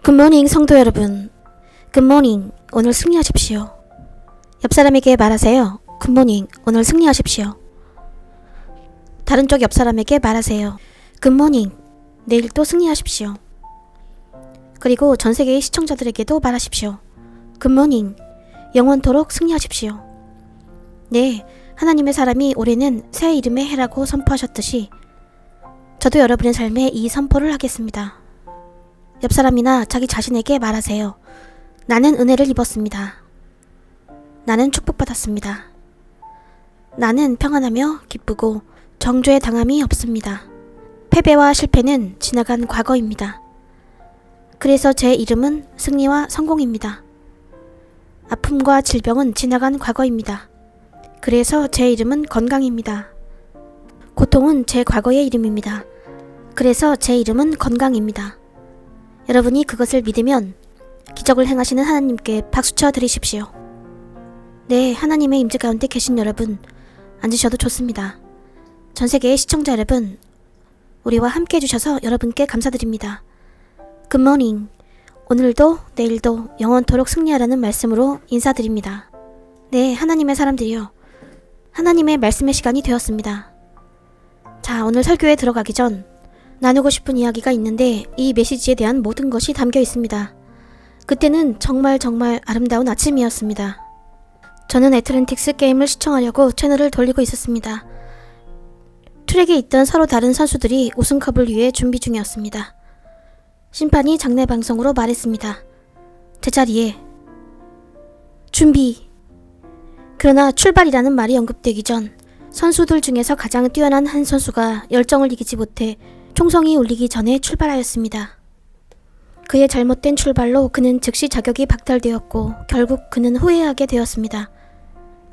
굿모닝 성도 여러분. 굿모닝. 오늘 승리하십시오. 옆 사람에게 말하세요. 굿모닝. 오늘 승리하십시오. 다른 쪽 옆 사람에게 말하세요. 굿모닝. 내일 또 승리하십시오. 그리고 전 세계의 시청자들에게도 말하십시오. 굿모닝. 영원토록 승리하십시오. 네, 하나님의 사람이 올해는 새 이름의 해라고 선포하셨듯이 저도 여러분의 삶에 이 선포를 하겠습니다. 옆 사람이나 자기 자신에게 말하세요. 나는 은혜를 입었습니다. 나는 축복받았습니다. 나는 평안하며 기쁘고 정죄에 당함이 없습니다. 패배와 실패는 지나간 과거입니다. 그래서 제 이름은 승리와 성공입니다. 아픔과 질병은 지나간 과거입니다. 그래서 제 이름은 건강입니다. 고통은 제 과거의 이름입니다. 그래서 제 이름은 건강입니다. 여러분이 그것을 믿으면 기적을 행하시는 하나님께 박수쳐 드리십시오. 네, 하나님의 임재 가운데 계신 여러분, 앉으셔도 좋습니다. 전 세계의 시청자 여러분, 우리와 함께 해주셔서 여러분께 감사드립니다. 굿모닝. 오늘도 내일도 영원토록 승리하라는 말씀으로 인사드립니다. 네, 하나님의 사람들이요. 하나님의 말씀의 시간이 되었습니다. 자, 오늘 설교에 들어가기 전 나누고 싶은 이야기가 있는데 이 메시지에 대한 모든 것이 담겨 있습니다. 그때는 정말 아름다운 아침이었습니다. 저는 애틀랜틱스 게임을 시청하려고 채널을 돌리고 있었습니다. 트랙에 있던 서로 다른 선수들이 우승컵을 위해 준비 중이었습니다. 심판이 장례 방송으로 말했습니다. 제자리에 준비. 그러나 출발이라는 말이 언급되기 전 선수들 중에서 가장 뛰어난 한 선수가 열정을 이기지 못해 총성이 울리기 전에 출발하였습니다. 그의 잘못된 출발로 그는 즉시 자격이 박탈되었고 결국 그는 후회하게 되었습니다.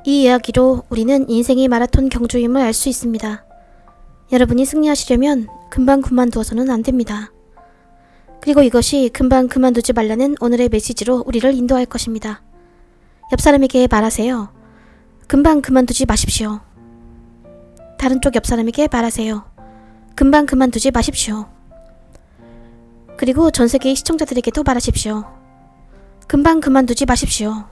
이 이야기로 우리는 인생이 마라톤 경주임을 알 수 있습니다. 여러분이 승리하시려면 금방 그만두어서는 안 됩니다. 그리고 이것이 금방 그만두지 말라는 오늘의 메시지로 우리를 인도할 것입니다. 옆 사람에게 말하세요. 금방 그만두지 마십시오. 다른 쪽 옆 사람에게 말하세요. 금방 그만두지 마십시오. 그리고 전 세계의 시청자들에게도 말하십시오. 금방 그만두지 마십시오.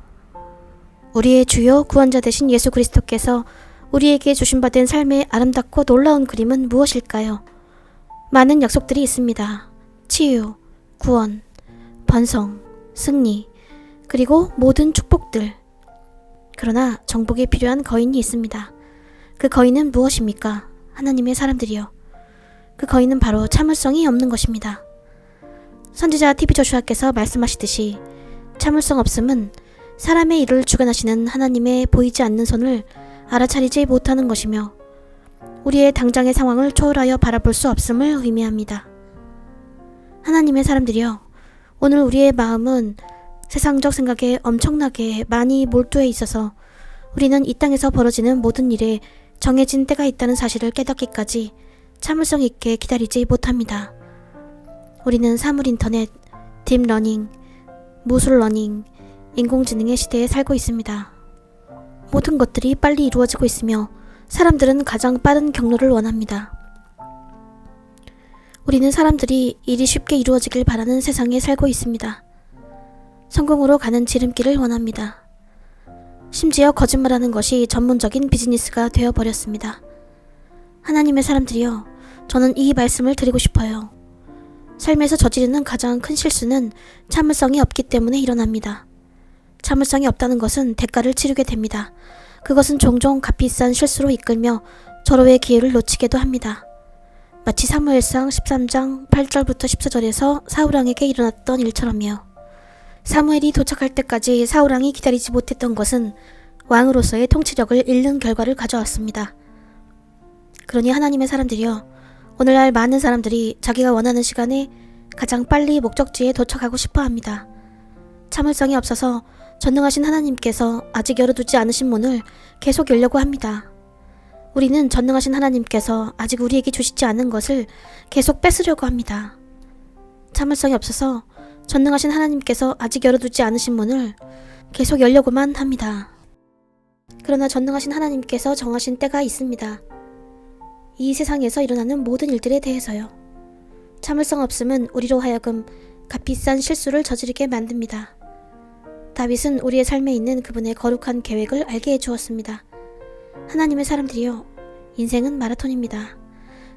우리의 주요 구원자 되신 예수 그리스도께서 우리에게 주신받은 삶의 아름답고 놀라운 그림은 무엇일까요? 많은 약속들이 있습니다. 치유, 구원, 번성, 승리, 그리고 모든 축복들. 그러나 정복에 필요한 거인이 있습니다. 그 거인은 무엇입니까? 하나님의 사람들이요. 그 거인은 바로 참을성이 없는 것입니다. 선지자 TV 조슈아께서 말씀하시듯이 참을성 없음은 사람의 일을 주관하시는 하나님의 보이지 않는 손을 알아차리지 못하는 것이며 우리의 당장의 상황을 초월하여 바라볼 수 없음을 의미합니다. 하나님의 사람들이여, 오늘 우리의 마음은 세상적 생각에 엄청나게 많이 몰두해 있어서 우리는 이 땅에서 벌어지는 모든 일에 정해진 때가 있다는 사실을 깨닫기까지 참을성 있게 기다리지 못합니다. 우리는 사물 인터넷, 딥러닝, 무술러닝, 인공지능의 시대에 살고 있습니다. 모든 것들이 빨리 이루어지고 있으며 사람들은 가장 빠른 경로를 원합니다. 우리는 사람들이 일이 쉽게 이루어지길 바라는 세상에 살고 있습니다. 성공으로 가는 지름길을 원합니다. 심지어 거짓말하는 것이 전문적인 비즈니스가 되어버렸습니다. 하나님의 사람들이여, 저는 이 말씀을 드리고 싶어요. 삶에서 저지르는 가장 큰 실수는 참을성이 없기 때문에 일어납니다. 참을성이 없다는 것은 대가를 치르게 됩니다. 그것은 종종 값비싼 실수로 이끌며 절호의 기회를 놓치게도 합니다. 마치 사무엘상 13장 8절부터 14절에서 사울왕에게 일어났던 일처럼요. 사무엘이 도착할 때까지 사울왕이 기다리지 못했던 것은 왕으로서의 통치력을 잃는 결과를 가져왔습니다. 그러니 하나님의 사람들이여, 오늘날 많은 사람들이 자기가 원하는 시간에 가장 빨리 목적지에 도착하고 싶어 합니다. 참을성이 없어서 전능하신 하나님께서 아직 열어두지 않으신 문을 계속 열려고 합니다. 우리는 전능하신 하나님께서 아직 우리에게 주시지 않은 것을 계속 뺏으려고 합니다. 참을성이 없어서 전능하신 하나님께서 아직 열어두지 않으신 문을 계속 열려고만 합니다. 그러나 전능하신 하나님께서 정하신 때가 있습니다. 이 세상에서 일어나는 모든 일들에 대해서요. 참을성 없음은 우리로 하여금 값비싼 실수를 저지르게 만듭니다. 다윗은 우리의 삶에 있는 그분의 거룩한 계획을 알게 해주었습니다. 하나님의 사람들이요, 인생은 마라톤입니다.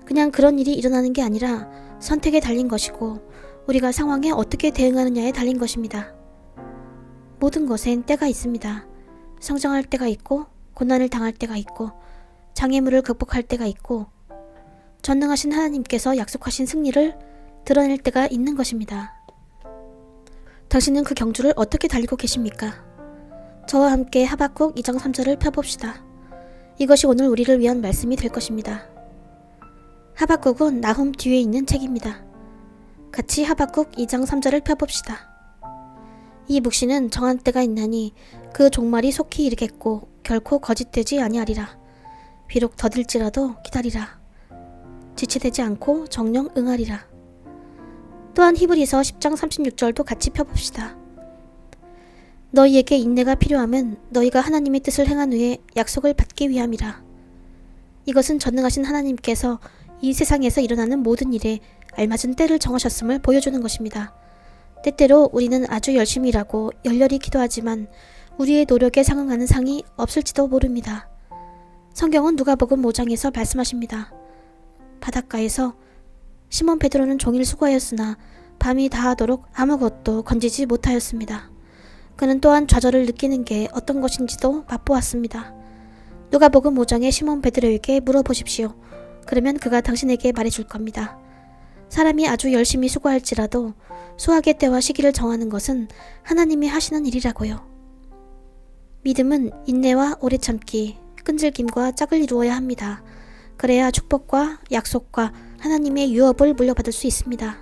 그냥 그런 일이 일어나는 게 아니라 선택에 달린 것이고 우리가 상황에 어떻게 대응하느냐에 달린 것입니다. 모든 것엔 때가 있습니다. 성장할 때가 있고 고난을 당할 때가 있고 장애물을 극복할 때가 있고 전능하신 하나님께서 약속하신 승리를 드러낼 때가 있는 것입니다. 당신은 그 경주를 어떻게 달리고 계십니까? 저와 함께 하박국 2장 3절을 펴봅시다. 이것이 오늘 우리를 위한 말씀이 될 것입니다. 하박국은 나훔 뒤에 있는 책입니다. 같이 하박국 2장 3절을 펴봅시다. 이 묵시는 정한 때가 있나니 그 종말이 속히 이르겠고 결코 거짓되지 아니하리라. 비록 더딜지라도 기다리라. 지체되지 않고 정령 응하리라. 또한 히브리서 10장 36절도 같이 펴봅시다. 너희에게 인내가 필요함은 너희가 하나님의 뜻을 행한 후에 약속을 받기 위함이라. 이것은 전능하신 하나님께서 이 세상에서 일어나는 모든 일에 알맞은 때를 정하셨음을 보여주는 것입니다. 때때로 우리는 아주 열심히 일하고 열렬히 기도하지만 우리의 노력에 상응하는 상이 없을지도 모릅니다. 성경은 누가복음 5장에서 말씀하십니다. 바닷가에서 시몬 베드로는 종일 수고하였으나 밤이 다하도록 아무것도 건지지 못하였습니다. 그는 또한 좌절을 느끼는 게 어떤 것인지도 맛보았습니다. 누가복음 5장의 시몬 베드로에게 물어보십시오. 그러면 그가 당신에게 말해줄 겁니다. 사람이 아주 열심히 수고할지라도 수확의 때와 시기를 정하는 것은 하나님이 하시는 일이라고요. 믿음은 인내와 오래 참기, 끈질김과 짝을 이루어야 합니다. 그래야 축복과 약속과 하나님의 유업을 물려받을 수 있습니다.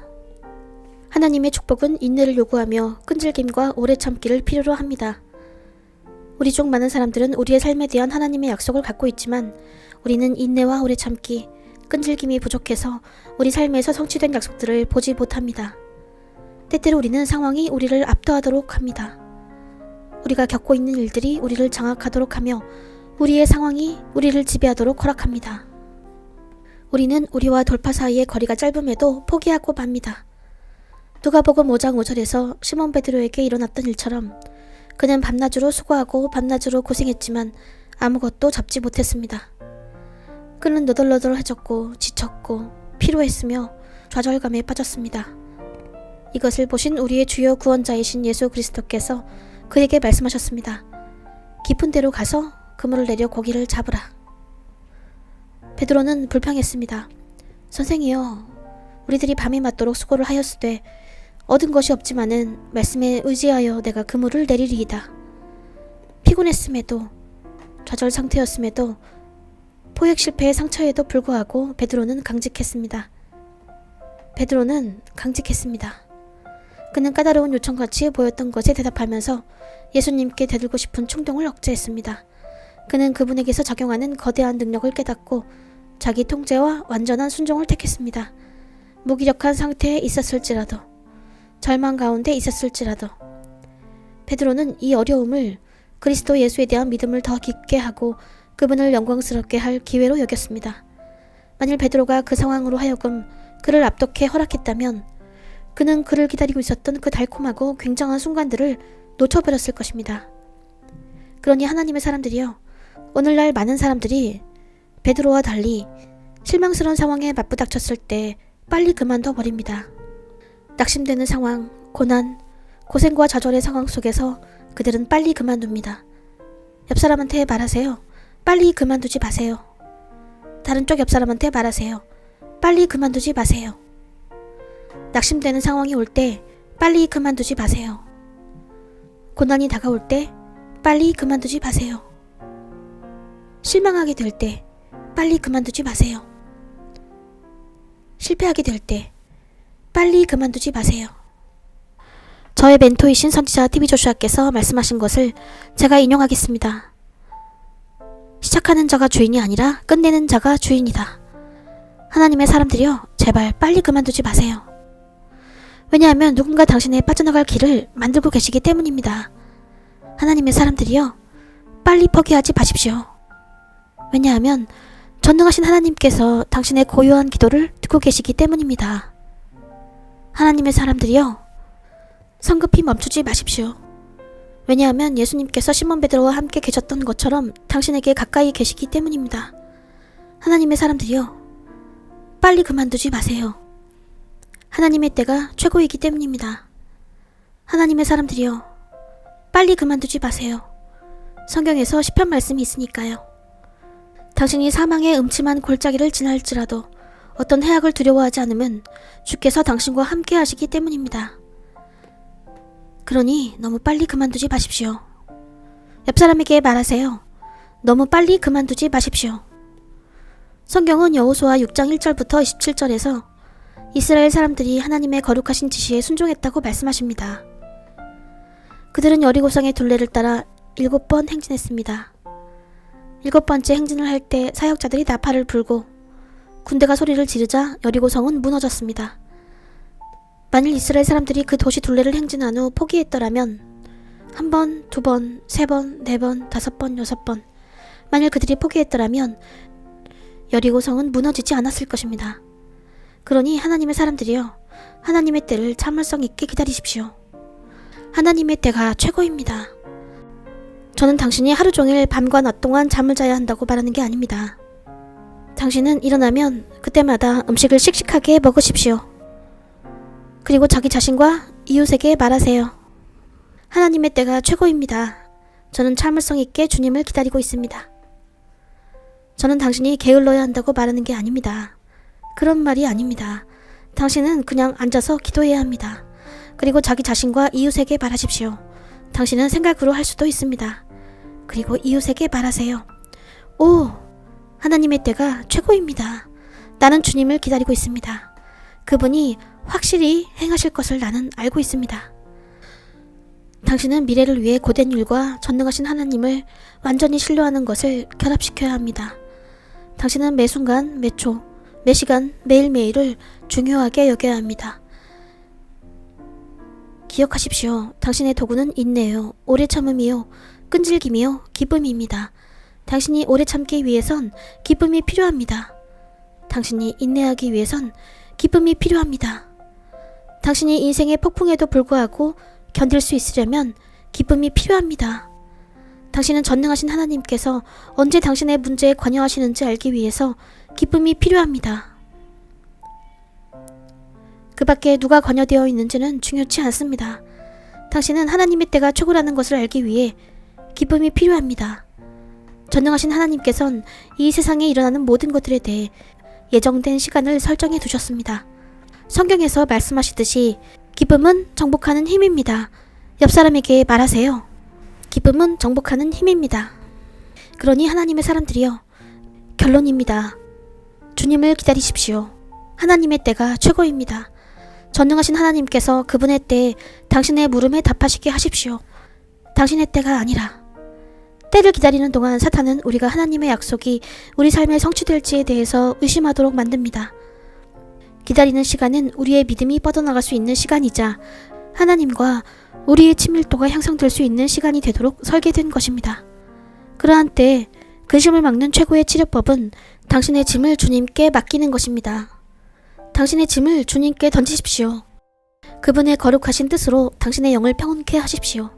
하나님의 축복은 인내를 요구하며 끈질김과 오래 참기를 필요로 합니다. 우리 중 많은 사람들은 우리의 삶에 대한 하나님의 약속을 갖고 있지만 우리는 인내와 오래 참기, 끈질김이 부족해서 우리 삶에서 성취된 약속들을 보지 못합니다. 때때로 우리는 상황이 우리를 압도하도록 합니다. 우리가 겪고 있는 일들이 우리를 장악하도록 하며 우리의 상황이 우리를 지배하도록 허락합니다. 우리는 우리와 돌파 사이의 거리가 짧음에도 포기하고 맙니다. 누가복음 5장 5절에서 시몬 베드로에게 일어났던 일처럼 그는 밤낮으로 수고하고 밤낮으로 고생했지만 아무것도 잡지 못했습니다. 그는 너덜너덜해졌고 지쳤고 피로했으며 좌절감에 빠졌습니다. 이것을 보신 우리의 주요 구원자이신 예수 그리스도께서 그에게 말씀하셨습니다. 깊은 데로 가서 그물을 내려 고기를 잡으라. 베드로는 불평했습니다. 선생이여, 우리들이 밤이 맞도록 수고를 하였으되 얻은 것이 없지만은 말씀에 의지하여 내가 그물을 내리리이다. 피곤했음에도 좌절 상태였음에도 포획 실패의 상처에도 불구하고 베드로는 강직했습니다. 그는 까다로운 요청같이 보였던 것에 대답하면서 예수님께 대들고 싶은 충동을 억제했습니다. 그는 그분에게서 적용하는 거대한 능력을 깨닫고 자기 통제와 완전한 순종을 택했습니다. 무기력한 상태에 있었을지라도, 절망 가운데 있었을지라도 베드로는 이 어려움을 그리스도 예수에 대한 믿음을 더 깊게 하고 그분을 영광스럽게 할 기회로 여겼습니다. 만일 베드로가 그 상황으로 하여금 그를 압독해 허락했다면 그는 그를 기다리고 있었던 그 달콤하고 굉장한 순간들을 놓쳐버렸을 것입니다. 그러니 하나님의 사람들이요, 오늘날 많은 사람들이 베드로와 달리 실망스러운 상황에 맞부닥쳤을 때 빨리 그만둬 버립니다. 낙심되는 상황, 고난, 고생과 좌절의 상황 속에서 그들은 빨리 그만둡니다. 옆 사람한테 말하세요. 빨리 그만두지 마세요. 다른 쪽 옆 사람한테 말하세요. 빨리 그만두지 마세요. 낙심되는 상황이 올 때 빨리 그만두지 마세요. 고난이 다가올 때 빨리 그만두지 마세요. 실망하게 될 때 빨리 그만두지 마세요. 실패하게 될 때 빨리 그만두지 마세요. 저의 멘토이신 선지자 TV 조슈아께서 말씀하신 것을 제가 인용하겠습니다. 시작하는 자가 주인이 아니라 끝내는 자가 주인이다. 하나님의 사람들이여, 제발 빨리 그만두지 마세요. 왜냐하면 누군가 당신의 빠져나갈 길을 만들고 계시기 때문입니다. 하나님의 사람들이여, 빨리 포기하지 마십시오. 왜냐하면 전능하신 하나님께서 당신의 고요한 기도를 듣고 계시기 때문입니다. 하나님의 사람들이여, 성급히 멈추지 마십시오. 왜냐하면 예수님께서 시몬 베드로와 함께 계셨던 것처럼 당신에게 가까이 계시기 때문입니다. 하나님의 사람들이여, 빨리 그만두지 마세요. 하나님의 때가 최고이기 때문입니다. 하나님의 사람들이여, 빨리 그만두지 마세요. 성경에서 시편 말씀이 있으니까요. 당신이 사망의 음침한 골짜기를 지날지라도 어떤 해악을 두려워하지 않으면 주께서 당신과 함께 하시기 때문입니다. 그러니 너무 빨리 그만두지 마십시오. 옆 사람에게 말하세요. 너무 빨리 그만두지 마십시오. 성경은 여호수아 6장 1절부터 27절에서 이스라엘 사람들이 하나님의 거룩하신 지시에 순종했다고 말씀하십니다. 그들은 여리고성의 둘레를 따라 7번 행진했습니다. 7번째 행진을 할 때 사역자들이 나팔을 불고 군대가 소리를 지르자 여리고성은 무너졌습니다. 만일 이스라엘 사람들이 그 도시 둘레를 행진한 후 포기했더라면 1번, 2번, 3번, 4번, 5번, 6번 만일 그들이 포기했더라면 여리고성은 무너지지 않았을 것입니다. 그러니 하나님의 사람들이여, 하나님의 때를 참을성 있게 기다리십시오. 하나님의 때가 최고입니다. 저는 당신이 하루 종일 밤과 낮 동안 잠을 자야 한다고 말하는 게 아닙니다. 당신은 일어나면 그때마다 음식을 씩씩하게 먹으십시오. 그리고 자기 자신과 이웃에게 말하세요. 하나님의 때가 최고입니다. 저는 참을성 있게 주님을 기다리고 있습니다. 저는 당신이 게을러야 한다고 말하는 게 아닙니다. 그런 말이 아닙니다. 당신은 그냥 앉아서 기도해야 합니다. 그리고 자기 자신과 이웃에게 말하십시오. 당신은 생각으로 할 수도 있습니다. 그리고 이웃에게 말하세요. 오, 하나님의 때가 최고입니다. 나는 주님을 기다리고 있습니다. 그분이 확실히 행하실 것을 나는 알고 있습니다. 당신은 미래를 위해 고된 일과 전능하신 하나님을 완전히 신뢰하는 것을 결합시켜야 합니다. 당신은 매 순간, 매 초, 매 시간, 매일매일을 중요하게 여겨야 합니다. 기억하십시오. 당신의 도구는 인내요, 오래 참음이요, 끈질김이요, 기쁨입니다. 당신이 오래 참기 위해선 기쁨이 필요합니다. 당신이 인내하기 위해선 기쁨이 필요합니다. 당신이 인생의 폭풍에도 불구하고 견딜 수 있으려면 기쁨이 필요합니다. 당신은 전능하신 하나님께서 언제 당신의 문제에 관여하시는지 알기 위해서 기쁨이 필요합니다. 그 밖에 누가 관여되어 있는지는 중요치 않습니다. 당신은 하나님의 때가 최고라는 것을 알기 위해 기쁨이 필요합니다. 전능하신 하나님께서는 이 세상에 일어나는 모든 것들에 대해 예정된 시간을 설정해 두셨습니다. 성경에서 말씀하시듯이 기쁨은 정복하는 힘입니다. 옆 사람에게 말하세요. 기쁨은 정복하는 힘입니다. 그러니 하나님의 사람들이여, 결론입니다. 주님을 기다리십시오. 하나님의 때가 최고입니다. 전능하신 하나님께서 그분의 때에 당신의 물음에 답하시게 하십시오. 당신의 때가 아니라. 때를 기다리는 동안 사탄은 우리가 하나님의 약속이 우리 삶에 성취될지에 대해서 의심하도록 만듭니다. 기다리는 시간은 우리의 믿음이 뻗어나갈 수 있는 시간이자 하나님과 우리의 친밀도가 향상될 수 있는 시간이 되도록 설계된 것입니다. 그러한 때에 근심을 막는 최고의 치료법은 당신의 짐을 주님께 맡기는 것입니다. 당신의 짐을 주님께 던지십시오. 그분의 거룩하신 뜻으로 당신의 영을 평온케 하십시오.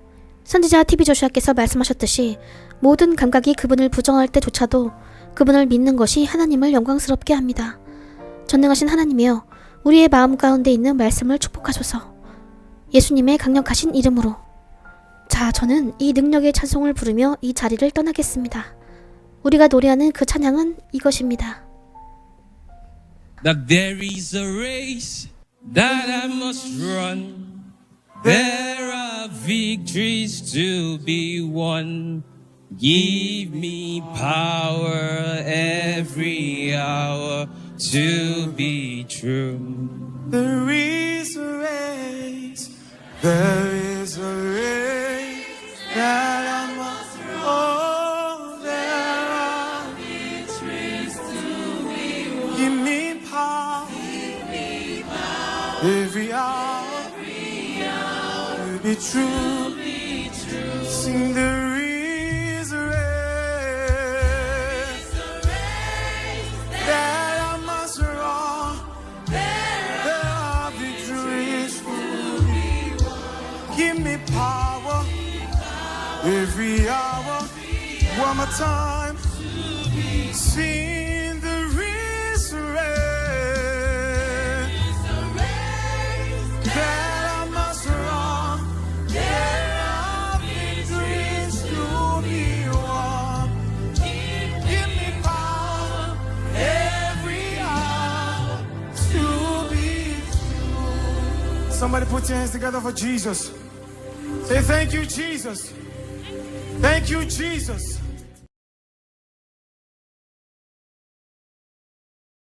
선지자 TV 조슈아께서 말씀하셨듯이 모든 감각이 그분을 부정할 때조차도 그분을 믿는 것이 하나님을 영광스럽게 합니다. 전능하신 하나님이여, 우리의 마음 가운데 있는 말씀을 축복하소서. 예수님의 강력하신 이름으로. 자, 저는 이 능력의 찬송을 부르며 이 자리를 떠나겠습니다. 우리가 노래하는 그 찬양은 이것입니다. That there is a race that I must run. There are victories to be won. Give me power every hour to be true. There is a race, there is a race that I must run. Oh, there are victories to be won. Give me power, every hour to be true. Sing, there is a race that I must run. There are victories to be won. every hour. One more time. Sing the race that I must run. There are victories to be won. Give me power every hour to be true. Somebody put your hands together for Jesus. Say thank you, Jesus. Thank you, Jesus.